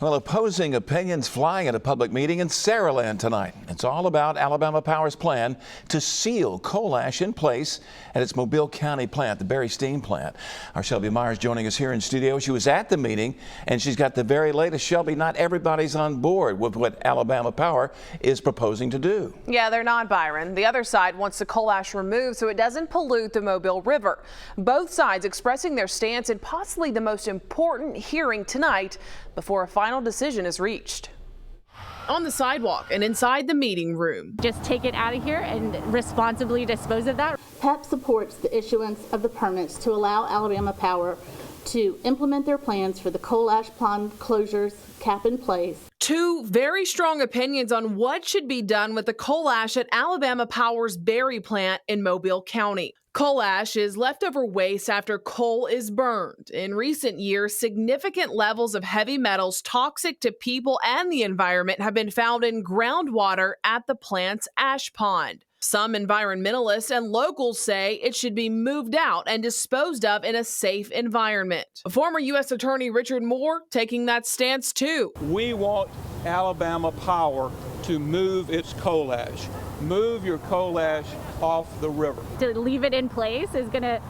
Well, opposing opinions flying at a public meeting in Saraland tonight. It's all about Alabama Power's plan to seal coal ash in place at its Mobile County plant, the Berry Steam Plant. Our Shelby Myers joining us here in studio. She was at the meeting and she's got the very latest. Shelby, not everybody's on board with what Alabama Power is proposing to do. Yeah, they're not, Byron. The other side wants the coal ash removed so it doesn't pollute the Mobile River. Both sides expressing their stance in possibly the most important hearing tonight before a final decision is reached. On the sidewalk and inside the meeting room. Just take it out of here and responsibly dispose of that. PEP supports the issuance of the permits to allow Alabama Power to implement their plans for the coal ash pond closures cap in place. Two very strong opinions on what should be done with the coal ash at Alabama Power's Berry plant in Mobile County. Coal ash is leftover waste after coal is burned. In recent years, significant levels of heavy metals toxic to people and the environment have been found in groundwater at the plant's ash pond. Some environmentalists and locals say it should be moved out and disposed of in a safe environment. Former U.S. Attorney Richard Moore taking that stance too. We want Alabama Power to move its coal ash. Move your coal ash off the river. To leave it in place is going to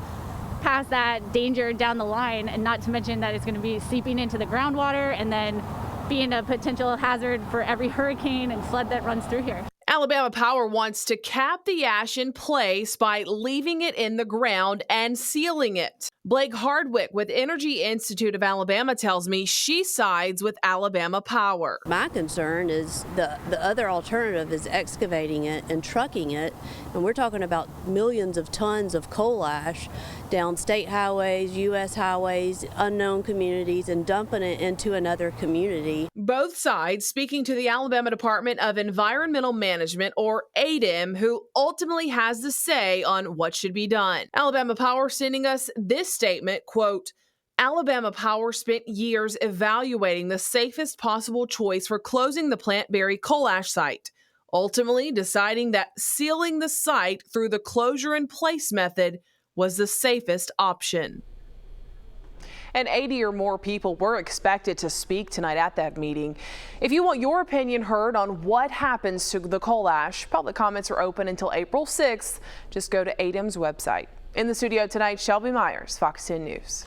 pass that danger down the line, and not to mention that it's going to be seeping into the groundwater and then being a potential hazard for every hurricane and flood that runs through here. Alabama Power wants to cap the ash in place by leaving it in the ground and sealing it. Blake Hardwick with Energy Institute of Alabama tells me she sides with Alabama Power. My concern is the other alternative is excavating it and trucking it, and we're talking about millions of tons of coal ash down state highways, U.S. highways, unknown communities, and dumping it into another community. Both sides speaking to the Alabama Department of Environmental Management, or ADEM, who ultimately has the say on what should be done. Alabama Power sending us this statement, quote, Alabama Power spent years evaluating the safest possible choice for closing the Plant Berry coal ash site, ultimately deciding that sealing the site through the closure in place method was the safest option. And 80 or more people were expected to speak tonight at that meeting. If you want your opinion heard on what happens to the coal ash, public comments are open until April 6th. Just go to ADEM's website. In the studio tonight, Shelby Myers, Fox 10 News.